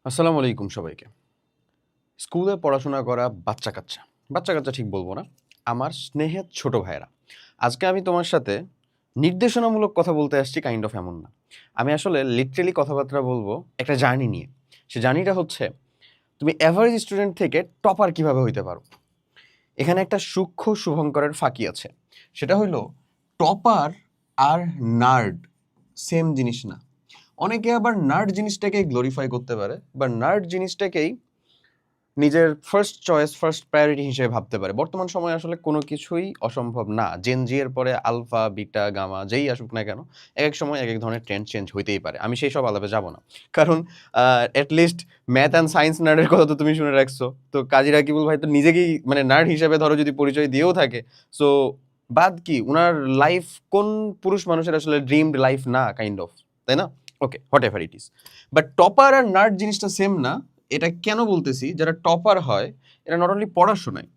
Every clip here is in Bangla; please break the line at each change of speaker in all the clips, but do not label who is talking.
আসসালামু আলাইকুম সবাইকে। স্কুলে পড়াশোনা করা বাচ্চা কাচ্চা ঠিক বলবো না। আমার স্নেহের ছোট ভাইয়েরা। আজকে আমি তোমার সাথে নির্দেশনামূলক কথা বলতে আসছি কাইন্ড অফ এমন না। আমি আসলে লিটারেলি কথাবার্তা বলবো একটা জার্নি নিয়ে। সে জার্নিটা হচ্ছে তুমি এভারেজ স্টুডেন্ট থেকে টপার কিভাবে হইতে পারো। এখানে একটা সূক্ষ্ম শুভঙ্করের ফাঁকি আছে। সেটা হইল টপার আর নার্ড সেম জিনিস না। অনেকে আবার নার্ড জিনিসটাকে গ্লোরিফাই করতে পারে বা নার্ড জিনিসটাকেই নিজের ফার্স্ট চয়েস, ফার্স্ট প্রায়োরিটি হিসেবে ভাবতে পারে। বর্তমান সময়ে আসলে কোনো কিছুই অসম্ভব না। জেন জি এর পরে আলফা, বিটা, গামা যেই আসুক না কেন, একেক সময় একেক ধরনের ট্রেন্ড চেঞ্জ হইতেই পারে। আমি সেই সব আলাপে যাব না। কারণ at least math and science নার্ডের কথা তো তুমি শুনে রাখছো। তো কাজী রাকিবুল ভাই তো নিজেকেই মানে নার্ড হিসেবে ধরো যদি পরিচয় দিয়েও থাকে, সো বাদ কি উনার লাইফ কোন পুরুষ মানুষের আসলে ড্রিমড লাইফ না কাইন্ড অফ, তাই না? Okay, whatever it is. But topper আর নার্ড জিনিসটা সেম না। এটা কেন বলতেছি, যারা টপার হয় এরা নট অনলি পড়াশোনায়,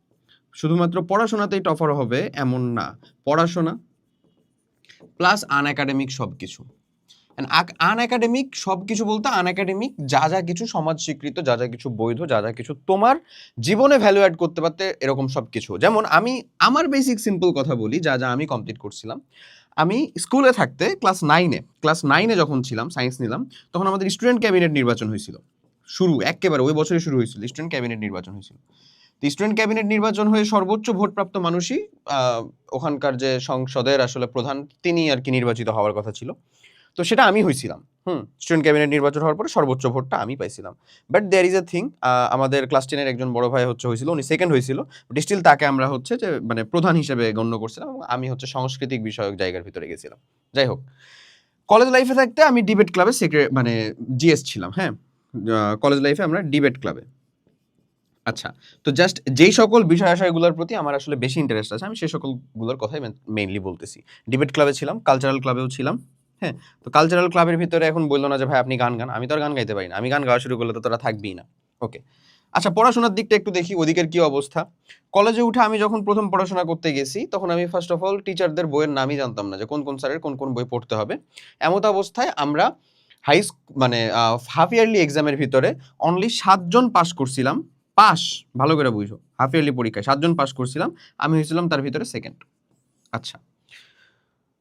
শুধুমাত্র পড়াশোনাতেই টপার হবে এমন না। পড়াশোনা প্লাস আনএকাডেমিক সব কিছু। আনএকাডেমিক সব কিছু বলতে আনএকাডেমিক যা যা কিছু সমাজ স্বীকৃত, যা যা কিছু বৈধ, যা যা কিছু তোমার জীবনে ভ্যালু অ্যাড করতে পারতে, এরকম সব কিছু। যেমন আমি আমার বেসিক সিম্পল কথা বলি, যা যা আমি কমপ্লিট করছিলাম। আমি স্কুলে থাকতে ক্লাস নাইনে যখন ছিলাম, সায়েন্স নিলাম, তখন আমাদের স্টুডেন্ট ক্যাবিনেট নির্বাচন হয়েছিল। একেবারে ওই বছরই শুরু হয়েছিল, স্টুডেন্ট ক্যাবিনেট নির্বাচন হয়েছিল। তো স্টুডেন্ট ক্যাবিনেট নির্বাচন হয়ে সর্বোচ্চ ভোটপ্রাপ্ত মানুষই ওখানকার যে সংসদের আসলে প্রধান, তিনি আর কি নির্বাচিত হওয়ার কথা ছিল। তো সেটা আমি হয়েছিলাম। স্টুডেন্ট ক্যাবিনেট নির্বাচন হওয়ার পরে সর্বোচ্চ ভোটটা আমি পাইছিলাম। But there is a thing, আমাদের ক্লাস 10-এর একজন বড় ভাই হয়েছিল, উনি সেকেন্ড হয়েছিল। বাট স্টিল তাকে আমরা যে মানে প্রধান হিসেবে গণ্য করছিলাম, এবং আমি সাংস্কৃতিক বিষয়ক জায়গার ভিতরে গেছিলাম। যাই হোক, কলেজ লাইফে থাকতে আমি ডিবেট ক্লাবে মানে জিএস ছিলাম। হ্যাঁ, কলেজ লাইফে আমরা ডিবেট ক্লাবে। আচ্ছা, তো জাস্ট যেই সকল বিষয় আশয়গুলোর প্রতি আমার আসলে বেশি ইন্টারেস্ট আছে, আমি সেই সকলগুলোর কথাই মেইনলি বলতেছি। ডিবেট ক্লাবে ছিলাম, কালচারাল ক্লাবেও ছিলাম। হ্যাঁ, তো কালচারাল ক্লাবের ভিতরে এখন বললো না যে ভাই আপনি গান গান, আমি তো আর গান গাইতে পারি না। আমি গান গাওয়া শুরু করলে তো তোরা থাকবেই না। ওকে, আচ্ছা, পড়াশোনার দিকটা একটু দেখি ওদিকের কি অবস্থা। কলেজে উঠে আমি যখন প্রথম পড়াশোনা করতে গেছি, তখন আমি ফার্স্ট অফ অল টিচারদের বইয়ের নামই জানতাম না, যে কোন কোন স্যারের কোন কোন বই পড়তে হবে। এমত অবস্থায় আমরা মানে হাফ ইয়ারলি এক্সামের ভিতরে অনলি 7 জন পাস করছিলাম। পাস, ভালো করে বুঝো, হাফ ইয়ারলি পরীক্ষায় 7 জন পাস করছিলাম, আমি হয়েছিলাম তার ভিতরে সেকেন্ড। আচ্ছা,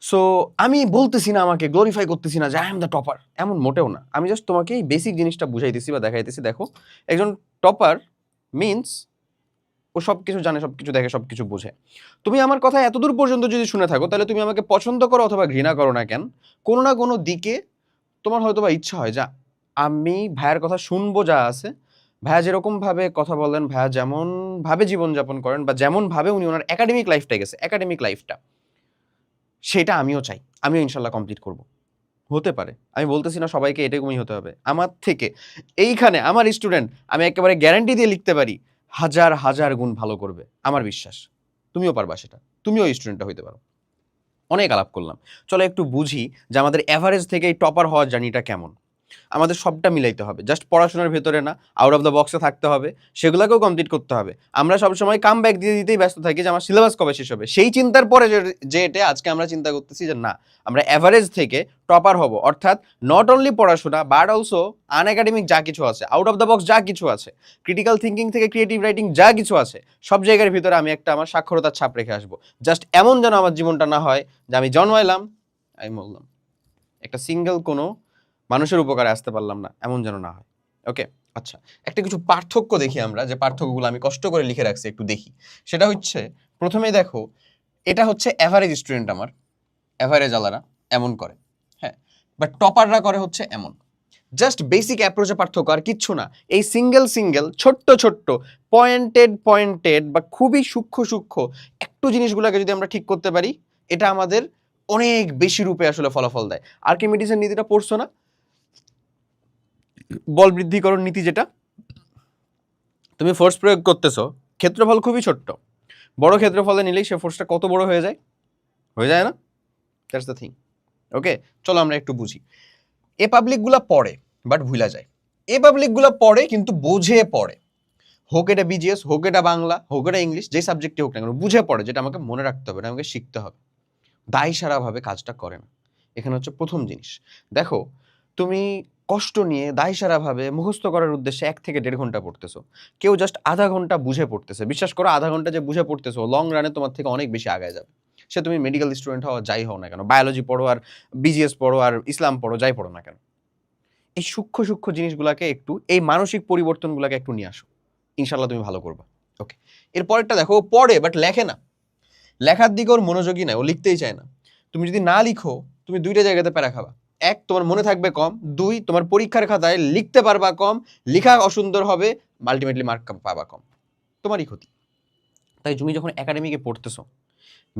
সো আমি বলতেছি না, আমাকে গ্লোরিফাই করতেছি না যে আই এম দ্য টপার, এমন মোটেও না। আমি জাস্ট তোমাকে এই বেসিক জিনিসটা বুঝাইতেছি বা দেখাইতেছি। দেখো, একজন টপার মিনস ও সবকিছু জানে, সবকিছু দেখে, সবকিছু বোঝে। তুমি আমার কথা এতদূর পর্যন্ত যদি শুনে থাকো, তাহলে তুমি আমাকে পছন্দ করো অথবা ঘৃণা করো না কেন, কোনো না কোনো দিকে তোমার হয়তো বা ইচ্ছা হয় যা আমি ভাইয়ার কথা শুনবো। যা আছে, ভাইয়া যেরকম ভাবে কথা বলেন, ভাইয়া যেমন ভাবে জীবনযাপন করেন, বা যেমন ভাবে উনি ওনার একাডেমিক লাইফটা গেছে, একাডেমিক লাইফটা সেটা আমিও চাই, আমিও ইনশাল্লাহ কমপ্লিট করব। হতে পারে, আমি বলতেছি না সবাইকে এরকমই হতে হবে। আমার থেকে এইখানে আমার স্টুডেন্ট, আমি একেবারে গ্যারান্টি দিয়ে লিখতে পারি, হাজার হাজার গুণ ভালো করবে, আমার বিশ্বাস। তুমিও পারবা সেটা, তুমিও স্টুডেন্টটা হইতে পারো। অনেক আলাপ করলাম, চলো একটু বুঝি যে আমাদের অ্যাভারেজ থেকে এই টপার হওয়ার জার্নিটা কেমন। আমাদের সবটা মিলাইতে হবে, জাস্ট পড়াশোনার ভেতরে না, আউট অফ দ্য বক্সে থাকতে হবে, সেগুলোকেও কমপ্লিট করতে হবে। আমরা সবসময় কাম ব্যাক দিয়ে দিতেই ব্যস্ত থাকি যে আমার সিলেবাস কবে শেষ হবে। সেই চিন্তার পরে যে এটা আজকে আমরা চিন্তা করতেছি যে না, আমরা অ্যাভারেজ থেকে টপার হব, অর্থাৎ নট অনলি পড়াশোনা বাট অলসো আনএকাডেমিক যা কিছু আছে, আউট অফ দ্য বক্স যা কিছু আছে, ক্রিটিক্যাল থিঙ্কিং থেকে ক্রিয়েটিভ রাইটিং যা কিছু আছে, সব জায়গার ভিতরে আমি একটা আমার সাক্ষরতার ছাপ রেখে আসবো। জাস্ট এমন যেন আমার জীবনটা না হয় যে আমি জন্মাইলাম, আমি বললাম একটা সিঙ্গেল কোনো মানুষের উপকারে আসতে পারলাম না, এমন যেন না হয়। ওকে, আচ্ছা, একটা কিছু পার্থক্য দেখি আমরা, যে পার্থক্যগুলো আমি কষ্ট করে লিখে রাখছি, একটু দেখি। সেটা হচ্ছে, প্রথমেই দেখো, এটা হচ্ছে অ্যাভারেজ স্টুডেন্ট, আমার অ্যাভারেজ আলারা এমন করে। হ্যাঁ, বাট টপাররা করে হচ্ছে এমন। জাস্ট বেসিক অ্যাপ্রোচে পার্থক্য, আর কিচ্ছু না। এই সিঙ্গেল সিঙ্গেল ছোট্ট ছোট্ট পয়েন্টেড পয়েন্টেড বা খুবই সূক্ষ্ম সূক্ষ্ম একটু জিনিসগুলোকে যদি আমরা ঠিক করতে পারি, এটা আমাদের অনেক বেশি রূপে আসলে ফলাফল দেয়। আর্কিমিডিসের নীতিটা পড়ছো না? বল বৃদ্ধিকরণ নীতি, যেটা তুমি ফোর্স প্রয়োগ করতেছো, ক্ষেত্রফল খুবই ছোট্ট, বড় ক্ষেত্রফলে নিলেই সে ফোর্সটা কত বড় হয়ে যায়, হয়ে যায় না? That's the thing. ওকে, চলো আমরা একটু বুঝি। এ পাবলিকগুলো পড়ে বাট ভুলা যায়। এ পাবলিকগুলো পড়ে কিন্তু বোঝে পড়ে, হোক এটা বিজিএস, হোক এটা বাংলা, হোক এটা ইংলিশ, যে সাবজেক্টে হোক না কেন, বুঝে পড়ে, যেটা আমাকে মনে রাখতে হবে, এটা আমাকে শিখতে হবে। দায় সারাভাবে কাজটা করে না। এখানে হচ্ছে প্রথম জিনিস। দেখো, তুমি কষ্ট নিয়ে দায়সারাভাবে মুখস্থ করার উদ্দেশ্যে 1 থেকে 1.5 ঘন্টা পড়তেছো, কেউ জাস্ট আধা ঘন্টা বুঝে পড়তেছে। বিশ্বাস করো, আধা ঘন্টা যে বুঝে পড়তেছো লং রানে তোমার থেকে অনেক বেশি আগায় যাবে। সে তুমি মেডিকেল স্টুডেন্ট হও, যাই হও না কেন, বায়োলজি পড়ো আর বিজিএস পড়ো আর ইসলাম পড়ো, যাই পড়ো না কেন, এই সূক্ষ্ম সূক্ষ্ম জিনিসগুলোকে একটু, এই মানসিক পরিবর্তনগুলোকে একটু নিয়ে আসো, ইনশাল্লাহ তুমি ভালো করবা। ওকে, এর পরেরটা দেখো, ও পড়ে বাট লেখে না, লেখার দিকে ওর মনোযোগী নাই, ও লিখতেই চায় না। তুমি যদি না লিখো, তুমি 2টা জায়গাতে প্যারা খাবা। 1, তোমার মনে থাকবে কম, 2, তোমার পরীক্ষার খাতায় লিখতে পারবা কম, লেখা অসুন্দর হবে, আলটিমেটলি মার্ক পাবা কম, তোমারই ক্ষতি। তাই তুমি যখন একাডেমিকে পড়তেছো,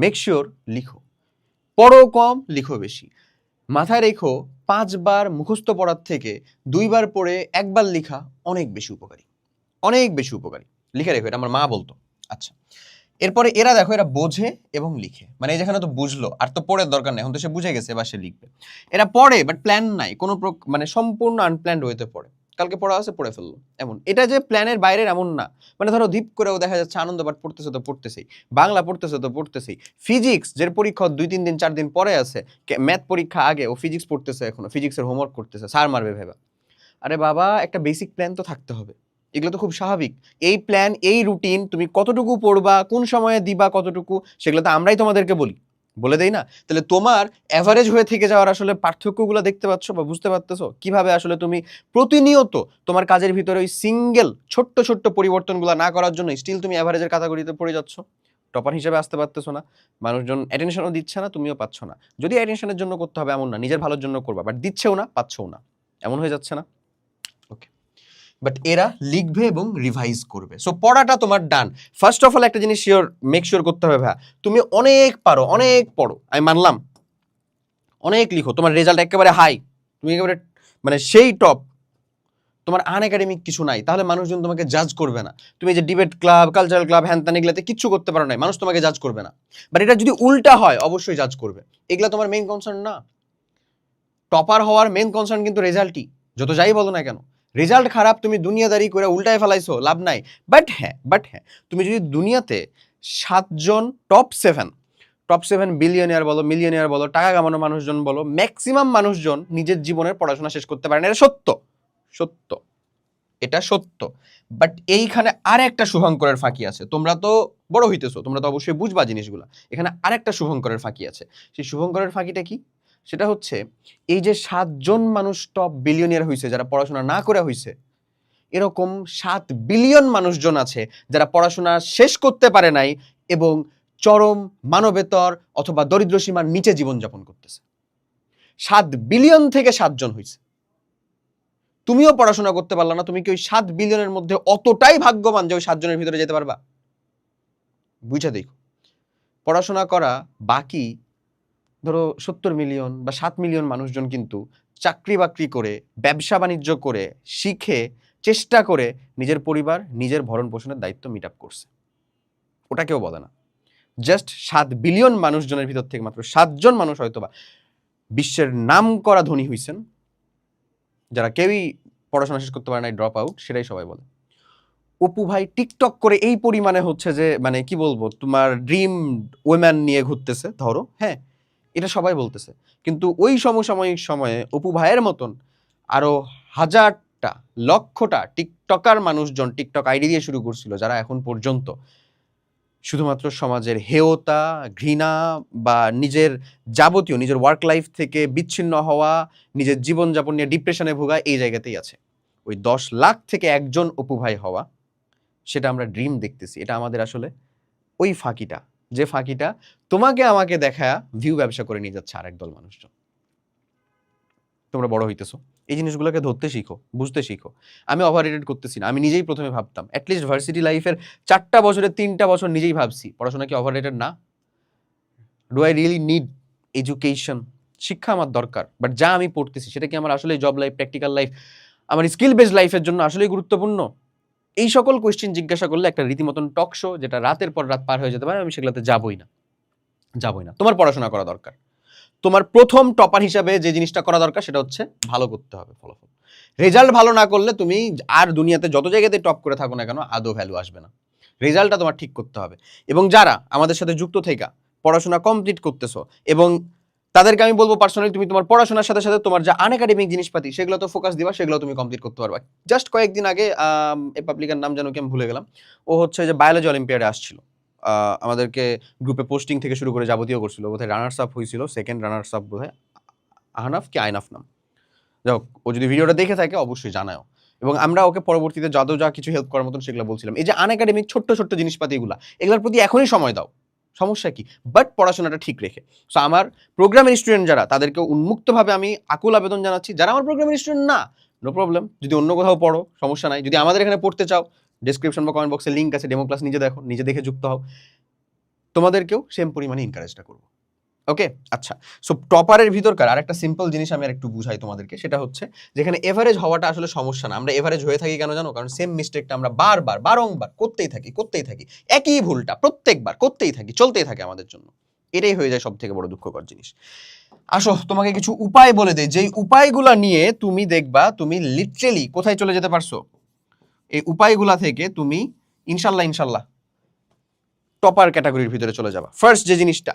মেক শিওর লিখো, পড়ো কম, লিখো বেশি। মাথায় রেখো, 5 বার মুখস্থ পড়ার থেকে 2 বার পড়ে 1 বার লেখা অনেক বেশি উপকারী, অনেক বেশি উপকারী। লিখে রেখো, এটা আমার মা বলতো। আচ্ছা, এরপরে এরা দেখো, এরা বোঝে এবং লিখে, মানে এই যেখানে তো বুঝলো আর তো পড়ার দরকার নেই, এখন তো সে বুঝে গেছে, এবার সে লিখবে। এরা পড়ে বাট প্ল্যান নাই, কোনো মানে সম্পূর্ণ আনপ্ল্যান্ড ওয়েতে পড়ে, কালকে পড়া আছে পড়ে ফেললো এমন। এটা যে প্ল্যানের বাইরের এমন না, মানে ধরো ধীপ করেও দেখা যাচ্ছে আনন্দ পাঠ পড়তেছে তো পড়তেছেই, বাংলা পড়তেছে তো পড়তেছেই, ফিজিক্স যের পরীক্ষা 2-3 দিন 4 দিন পরে আছে, ম্যাথ পরীক্ষা আগে, ও ফিজিক্স পড়তেছে, এখনো ফিজিক্সের হোমওয়ার্ক করতেছে, স্যার মারবে ভেবা। আরে বাবা, একটা বেসিক প্ল্যান তো থাকতে হবে, এগুলো তো খুব স্বাভাবিক। এই প্ল্যান, এই রুটিন, তুমি কতটুকু পড়বা, কোন সময়ে দিবা, কতটুকু, সেগুলো তো আমরাই তোমাদেরকে বলে দেই না? তাহলে তোমার অ্যাভারেজ হয়ে থেকে যাওয়ার আসলে পার্থক্যগুলো দেখতে পাচ্ছ বা বুঝতে পারতেছো, কিভাবে আসলে তুমি প্রতিনিয়ত তোমার কাজের ভিতরে ওই সিঙ্গেল ছোট্ট ছোট্ট পরিবর্তনগুলো না করার জন্য স্টিল তুমি অ্যাভারেজের ক্যাটাগরিতে পড়ে যাচ্ছ, টপার হিসেবে আসতে পারতেছো না, মানুষজন অ্যাটেনশনও দিচ্ছে না, তুমিও পাচ্ছ না। যদি অ্যাটেনশনের জন্য করতে হবে এমন না, নিজের ভালোর জন্য করবা, বাট দিচ্ছেও না, পাচ্ছেও না, এমন হয়ে যাচ্ছে না? ওকে, বাট এরা লিখবে এবং রিভাইজ করবে। সো পড়াটা তোমার ডান। ফার্স্ট অফ অল একটা জিনিস মেক শিওর করতে হবে, ভাই তুমি অনেক পারো, অনেক পড়ো, আমি মানলাম, অনেক লিখো, তোমার রেজাল্ট একেবারে হাই, তুমি একেবারে মানে সেই টপ, তোমার আনএকাডেমিক কিছু নাই, তাহলে মানুষজন তোমাকে জাজ করবে না। তুমি যে ডিবেট ক্লাব, কালচারাল ক্লাব, হ্যান ত্যান, এগুলাতে কিচ্ছু করতে পারো না, মানুষ তোমাকে জাজ করবে না। বাট এটা যদি উল্টা হয়, অবশ্যই জাজ করবে। এগুলা তোমার মেইন কনসার্ন না। টপার হওয়ার মেইন কনসার্ন কিন্তু রেজাল্টই, যত যাই বলো না কেন। রেজাল্ট খারাপ, তুমি দুনিয়াদারি করে উল্টায় ফেলাইছো, লাভ নাই। বাট হ্যাঁ, তুমি যদি দুনিয়াতে 7 জন টপ 7 বিলিয়নিয়ার বলো, মিলিয়নিয়ার বলো, টাকা কামানো মানুষজন বলো, ম্যাক্সিমাম মানুষজন নিজের জীবনের পড়াশোনা শেষ করতে পারে না, এটা সত্য, এটা সত্য। বাট এইখানে আর একটা শুভঙ্করের ফাঁকি আছে। তোমরা তো বড় হইতেছো, তোমরা তো অবশ্যই বুঝবা জিনিসগুলো। এখানে আরেকটা শুভঙ্করের ফাঁকি আছে। সেই শুভঙ্করের ফাঁকিটা কি? সেটা হচ্ছে, এই যে 7 জন মানুষ টপ বিলিয়নিয়ার হয়েছে, যারা পড়াশোনা না করে হয়েছে, এরকম 7 বিলিয়ন মানুষজন আছে যারা পড়াশোনা শেষ করতে পারে নাই এবং চরম মানবেতর অথবা দরিদ্র সীমার নিচে জীবনযাপন করতেছে। 7 বিলিয়ন থেকে 7 জন হয়েছে। তুমিও পড়াশোনা করতে পারলা না, তুমি কি ওই 7 বিলিয়নের মধ্যে অতটাই ভাগ্যবান যে ওই 7 জনের ভিতরে যেতে পারবা? বুঝা দেখো, পড়াশোনা করা বাকি ধরো 70 মিলিয়ন বা 7 মিলিয়ন মানুষজন কিন্তু চাকরি বাকরি করে, ব্যবসা বাণিজ্য করে, শিখে, চেষ্টা করে নিজের পরিবার, নিজের ভরণ পোষণের দায়িত্ব মিট আপ করছে। ওটা কেউ বলে না। জাস্ট 7 বিলিয়ন মানুষজনের ভিতর থেকে মাত্র 7 জন মানুষ হয়তোবা বিশ্বের নাম করা ধনী হইছেন, যারা কেউই পড়াশোনা শেষ করতে পারে নাই, ড্রপ আউট, সেটাই সবাই বলে। অপু ভাই টিকটক করে এই পরিমাণে হচ্ছে যে, মানে কি বলবো, তোমার ড্রিম ওমেন নিয়ে ঘুরতেছে, ধরো, হ্যাঁ, এটা সবাই বলতেছে। কিন্তু ওই সমসাময়িক সময়ে অপু ভাইয়ের মতন আরো হাজারটা, লক্ষটা টিকটকার মানুষজন টিকটক আইডি দিয়ে শুরু করছিল, যারা এখন পর্যন্ত শুধুমাত্র সমাজের হেয়তা, ঘৃণা বা নিজের যাবতীয় নিজের ওয়ার্ক লাইফ থেকে বিচ্ছিন্ন হওয়া, নিজের জীবনযাপন নিয়ে ডিপ্রেশনে ভোগা, এই জায়গাতেই আছে। ওই 10 লাখ থেকে একজন অপু ভাই হওয়া, সেটা আমরা ড্রিম দেখতেছি। এটা আমাদের আসলে ওই ফাঁকিটা, যে ফাঁকিটা তোমাকে আমাকে দেখা ভিউ ব্যবসা করে নিয়ে যাচ্ছে আরেক দল মানুষজন। তোমরা বড় হইতেছো, এই জিনিসগুলোকে ধরতে শিখো, বুঝতে শিখো। আমি ওভাররেটেড করতেছি না, আমি নিজেই প্রথমে ভাবতাম, অ্যাটলিস্ট ভার্সিটি লাইফের 4টা বছরের 3টা বছর নিজেই ভাবছি পড়াশোনা কি ওভাররেটেড না? Do I really need education? শিক্ষা আমার দরকার, বাট যা আমি পড়তেছি সেটা কি আমার আসলে জব লাইফ, প্র্যাকটিক্যাল লাইফ, আমার স্কিল বেসড লাইফের জন্য আসলেই গুরুত্বপূর্ণ? এই সকল কোয়েশ্চেন জিজ্ঞাসা করলে একটা রীতিমতন টক শো, যেটা রাতের পর রাত পার হয়ে যেতে পারে, আমি সেগুলোতে যাবই না। তোমার পড়াশোনা করা দরকার। তোমার প্রথম টপার হিসাবে যে জিনিসটা করা দরকার সেটা হচ্ছে ভালো করতে হবে ফলাফল। রেজাল্ট ভালো না করলে তুমি আর দুনিয়াতে যত জায়গাতে টপ করে থাকো না কেন, আদৌ ভ্যালু আসবে না। রেজাল্টটা তোমার ঠিক করতে হবে। এবং যারা আমাদের সাথে যুক্ত থেকে পড়াশোনা কমপ্লিট করতেছো এবং তাদেরকে আমি বলবো পার্সোনালি তুমি তোমার পড়াশোনার সাথে সাথে তোমার যা আনএকাডেমিক জিনিসপাতি সেগুলো তো ফোকাস দিবা, সেগুলো তুমি কমপ্লিট করতে পারবা। জাস্ট কয়েকদিন আগে এই পাবলিকের নাম যেন কি আমি ভুলে গেলাম, ও হচ্ছে যে বায়োলজি অলিম্পিয়াডে আসছিল, আমাদেরকে গ্রুপে পোস্টিং থেকে শুরু করে যাবতীয় করছিল, বোধহয় রানার্স আপ হয়েছিল, সেকেন্ড রানার্স আপ বোধহয় আহনাফ কি আইনাফ নাম। যাই হোক, ও যদি ভিডিওটা দেখে থাকে অবশ্যই জানাও, এবং আমরা ওকে পরবর্তীতে যা কিছু হেল্প করার মতন সেগুলো বলছিলাম। এই যে আনএকাডেমিক ছোট্ট ছোট্ট জিনিসপাতিগুলা, এগুলোর প্রতি এখনই সময় দাও, সমস্যা কি, বাট পড়াশোনাটা ঠিক রেখে। সো আমার প্রোগ্রামের স্টুডেন্ট যারা, তাদেরকে উন্মুক্তভাবে আমি আকুল আবেদন জানাচ্ছি, যারা আমার প্রোগ্রামের স্টুডেন্ট না, নো প্রবলেম, যদি অন্য কোথাও পড়ো সমস্যা নাই, যদি আমাদের এখানে পড়তে চাও ডেসক্রিপশন বা কমেন্ট বক্সে লিঙ্ক আছে, ডেমো ক্লাস নিজে দেখো, নিজে দেখে যুক্ত হও, তোমাদেরকেও সেম পরিমাণে এনকারেজটা করবো। ওকে, আচ্ছা। সো টপারের ভিতরকার আর একটা সিম্পল জিনিস আমি আর একটু বুঝাই তোমাদেরকে, সেটা হচ্ছে যেখানে এভারেজ হওয়াটা আসলে সমস্যা না। আমরা এভারেজ হয়ে থাকি কেন জানো? কারণ সেম মিস্টেকটা আমরা বারংবার করতেই থাকি, একই ভুলটা প্রত্যেকবার করতেই থাকি, চলতেই থাকে আমাদের জন্য। এটাই হয়ে যায় সব থেকে বড় দুঃখকর জিনিস। আসো তোমাকে কিছু উপায় বলে দেই, যেই উপায়গুলা নিয়ে তুমি দেখবা তুমি লিটারেলি কোথায় চলে যেতে পারছো। এই উপায়গুলা থেকে তুমি ইনশাল্লাহ টপার ক্যাটাগরির ভিতরে চলে যাবা। ফার্স্ট যে জিনিসটা,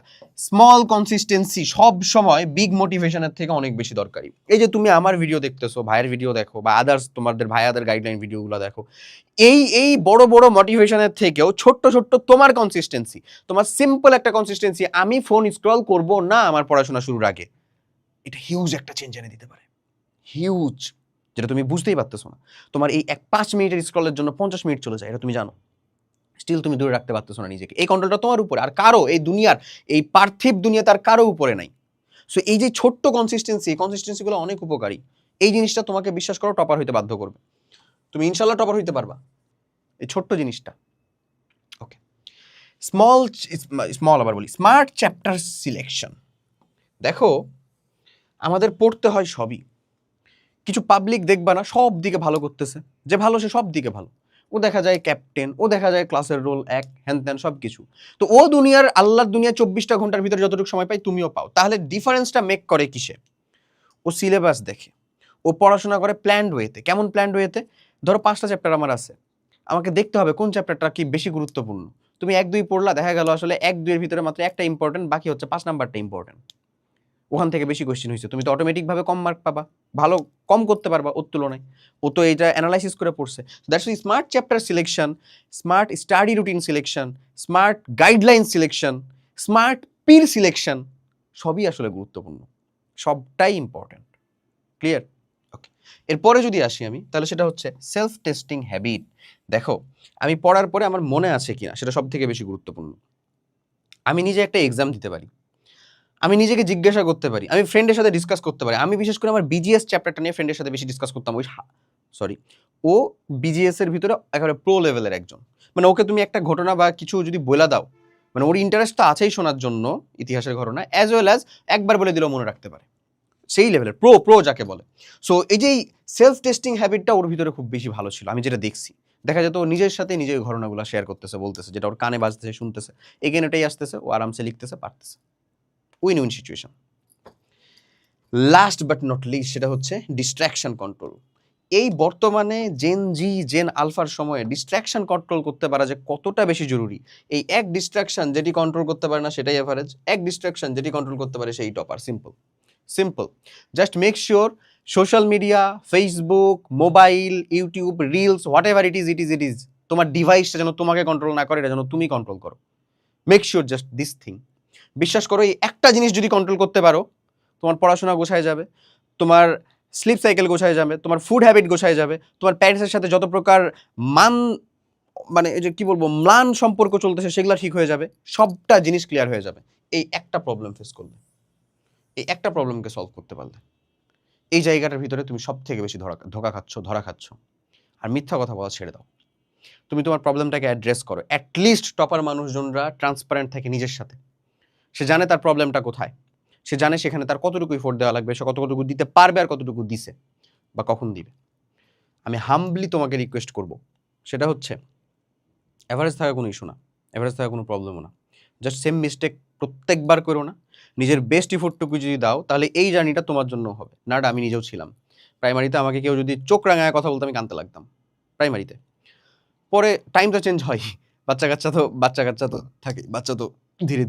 স্মল কনসিস্টেন্সি সব সময় বিগ মোটিভেশনের থেকে অনেক বেশি দরকারি। এই যে তুমি আমার ভিডিও দেখতেছো, ভাইয়ের ভিডিও দেখো, বা আদার্স তোমাদের ভাইয়াদের গাইডলাইন ভিডিওগুলো দেখো, এই বড় বড় মোটিভেশনের থেকেও ছোট্ট তোমার কনসিস্টেন্সি, তোমার সিম্পল একটা কনসিস্টেন্সি, আমি ফোন স্ক্রল করব না আমার পড়াশোনা শুরুর আগে, এটা হিউজ একটা চেঞ্জ এনে দিতে পারে, হিউজ, যেটা তুমি বুঝতেই পারতেছো না। তোমার এই 5 মিনিটের স্ক্রলের জন্য 50 মিনিট চলে যায়, এটা তুমি জানো, স্টিল তুমি দূরে রাখতে পারতেছো না নিজেকে। এই কন্ট্রোলটা তোমার উপরে, আর কারো এই দুনিয়ার, এই পার্থিব দুনিয়া তার কারো উপরে নাই। সো এই যে ছোট্ট কনসিস্টেন্সিগুলো অনেক উপকারী। এই জিনিসটা তোমাকে বিশ্বাস করো টপার হইতে বাধ্য করবে, তুমি ইনশাল্লাহ টপার হইতে পারবা, এই ছোট্ট জিনিসটা। ওকে, স্মল আবার বলি স্মার্ট চ্যাপ্টার সিলেকশন। দেখো আমাদের পড়তে হয় সবই, কিছু পাবলিক দেখবা না সব দিকে ভালো করতেছে, যে ভালো সে সব দিকে ভালো, ও দেখা যায় ক্যাপ্টেন, ও দেখা যায় ক্লাসের রোল এক, হ্যান ত্যান সব কিছু। তো ও দুনিয়ার আল্লাহর দুনিয়া 24টা ঘন্টার ভিতরে যতটুকু সময় পাই তুমিও পাও, তাহলে ডিফারেন্সটা মেক করে কিসে? ও সিলেবাস দেখে, ও পড়াশোনা করে প্ল্যান্ড ওয়েতে। কেমন প্ল্যান্ড ওয়েতে? ধরো 5টা চ্যাপ্টার আমার আছে, আমাকে দেখতে হবে কোন চ্যাপ্টারটা কি বেশি গুরুত্বপূর্ণ। তুমি 1-2 পড়লা, দেখা গেল আসলে 1-2 এর ভিতরে মাত্র একটা ইম্পর্টেন্ট, বাকি হচ্ছে 5 নাম্বারটা ইম্পর্টেন্ট। ওখান থেকে বেশি কোয়েশ্চেন হয়েছে, তুমি তো অটোমেটিকভাবে কম মার্ক পাবা, ভালো কম করতে পারবা ওর তুলনায়, ও তো এটা অ্যানালাইসিস করে পড়ছে। That's smart chapter selection, smart study routine selection, smart guideline selection, smart পির সিলেকশন, সবই আসলে গুরুত্বপূর্ণ, সবটাই ইম্পর্টেন্ট। ক্লিয়ার? ওকে, এরপরে যদি আসি আমি, তাহলে সেটা হচ্ছে সেলফ টেস্টিং হ্যাবিট। দেখো আমি পড়ার পরে আমার মনে আছে কিনা সেটা সব থেকে বেশি গুরুত্বপূর্ণ। আমি নিজে একটা এক্সাম দিতে পারি, আমি নিজেকে জিজ্ঞাসা করতে পারি, আমি ফ্রেন্ডের সাথে ডিসকাস করতে পারি। আমি বিশেষ করে আমার বিজিএস চ্যাপ্টারটা নিয়ে ফ্রেন্ডের সাথে বেশি ডিসকাস করতাম। ও বিজিএস এর ভিতরে একেবারে প্রো লেভেলের একজন, মানে ওকে তুমি একটা ঘটনা বা কিছু যদি বলে দাও, মানে ওর ইন্টারেস্ট তো আছেই শোনার জন্য ইতিহাসের ঘটনা, অ্যাজ ওয়েল অ্যাজ একবার বলে দিলেও মনে রাখতে পারে, সেই লেভেলের প্রো যাকে বলে। সো এই যে সেলফ টেস্টিং হ্যাবিটটা ওর ভিতরে খুব বেশি ভালো ছিল। আমি যেটা দেখছি, দেখা যেত ও নিজের সাথে নিজের ঘটনাগুলো শেয়ার করতেছে, বলতেছে, যেটা ওর কানে বাজতেছে, শুনতেছে, এগেন এটাই আসতেছে, ও আরামসে লিখতেছে, পারতেছে, win win situation. Last but not list, সেটা হচ্ছে ডিস্ট্র্যাকশন কন্ট্রোল। এই বর্তমানে জেন আলফার সময়ে ডিস্ট্র্যাকশন কন্ট্রোল করতে পারা যে কতটা বেশি জরুরি। এই এক ডিস্ট্র্যাকশন যেটি কন্ট্রোল করতে পারে না সেটাই এভারেজ, এক ডিস্ট্র্যাকশন যেটি কন্ট্রোল করতে পারে সেই topper. Simple, just make sure social media, Facebook, mobile, YouTube, reels, what ever it is, তোমার ডিভাইসটা যেন তোমাকে কন্ট্রোল না করে, এটা যেন তুমি কন্ট্রোল করো। Make sure just this thing. বিশ্বাস করো এই একটা জিনিস যদি কন্ট্রোল করতে পারো, তোমার পড়াশোনা গোছায় যাবে, তোমার স্লিপ সাইকেল গোছায় যাবে, তোমার ফুড হ্যাবিট গোছায় যাবে, তোমার প্যারেন্টসের সাথে যত প্রকার মান, মানে এই যে কি বলবো, ম্লান সম্পর্ক চলতেছে সেগুলো ঠিক হয়ে যাবে, সবটা জিনিস ক্লিয়ার হয়ে যাবে। এই একটা প্রবলেম ফেস করলে, এই একটা প্রবলেমকে সলভ করতে পারলে, এই জায়গাটার ভিতরে তুমি সব থেকে বেশি ধরা খাচ্ছ। আর মিথ্যা কথা বলা ছেড়ে দাও, তুমি তোমার প্রবলেমটাকে অ্যাড্রেস করো। অ্যাটলিস্ট টপার মানুষজনরা ট্রান্সপারেন্ট থাকে নিজের সাথে, সে জানে তার প্রবলেমটা কোথায়, সে জানে সেখানে তার কতটুকু এফোর্ট দেওয়া লাগবে, সে কতটুকু দিতে পারবে আর কতটুকু দিছে বা কখন দিবে। আমি হাম্বলি তোমাকে রিকোয়েস্ট করব, সেটা হচ্ছে অ্যাভারেজ থাকা কোনো ইস্যু না, অ্যাভারেজ থাকা কোনো প্রবলেমও না, জাস্ট সেম মিস্টেক প্রত্যেকবার করো না, নিজের বেস্ট এফোর্টটুকু যদি দাও তাহলে এই জার্নিটা তোমার জন্য হবে। নাটা আমি নিজেও ছিলাম প্রাইমারিতে, আমাকে কেউ যদি চোখ রাঙায় কথা বলতে আমি কানতে লাগতাম প্রাইমারিতে। পরে টাইম তো চেঞ্জ হয়, বাচ্চা কাচ্চা তো থাকে, বাচ্চা তো ধীরে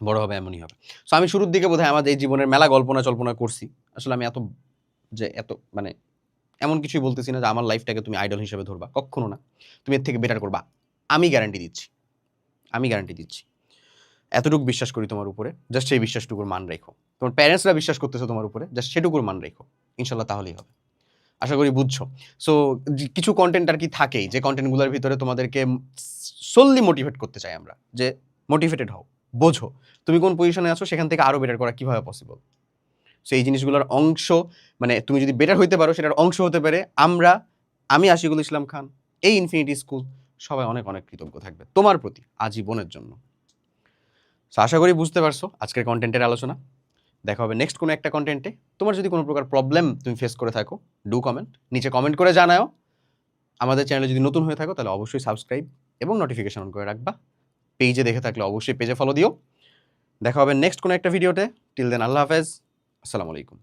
বড় হবে এমনই হবে। সো আমি শুরুর দিকে বোধহয় আমার এই জীবনের মেলা কল্পনা করছি। আসলে আমি এত মানে এমন কিছুই বলতেছি না যে আমার লাইফটাকে তুমি আইডল হিসেবে ধরবা। কক্ষনো না। তুমি এর থেকে বেটার করবা। আমি গ্যারান্টি দিচ্ছি। আমি গ্যারান্টি দিচ্ছি। এতটুকু বিশ্বাস করি তোমার উপরে। জাস্ট সেই বিশ্বাসটুকুর মান রেখো। তোমার প্যারেন্টসরা বিশ্বাস করতেছে তোমার উপরে। জাস্ট সেটুকুর মান রেখো। ইনশাআল্লাহ তাহলেই হবে। আশা করি বুঝছো। সো কিছু কনটেন্ট আর কি থাকেই যে কনটেন্টগুলোর ভিতরে তোমাদেরকে সোললি মোটিভেট করতে চাই আমরা। যে মোটিভেটেড হও। বোঝো। তুমি কোন পজিশনে আছো সেখান থেকে আরো বেটার করা কিভাবে পসিবল। সো এই জিনিসগুলোর অংশ মানে তুমি যদি বেটার হইতে পারো সেটার অংশ হতে পারে আমি আশিকুল ইসলাম খান, এই ইনফিনিটি স্কুল সবাই অনেক অনেক কৃতজ্ঞ থাকবে তোমার প্রতি আজীবনের জন্য। সো আশা করি বুঝতে পারছো আজকের কন্টেন্টের আলোচনা। দেখা হবে নেক্সট কোনো একটা কন্টেন্টে। তোমার যদি কোনো প্রকার প্রবলেম তুমি ফেস করে থাকো ডু কমেন্ট, নিচে কমেন্ট করে জানাও। আমাদের চ্যানেলে যদি নতুন হয়ে থাকো তাহলে অবশ্যই সাবস্ক্রাইব এবং নোটিফিকেশন অন করে রাখবা। পেজে দেখে থাকলে অবশ্যই পেজে ফলো দিও। দেখা হবে নেক্সট কোনো একটা ভিডিওতে। টিল দেন আল্লাহ হাফেজ, আসসালামু আলাইকুম।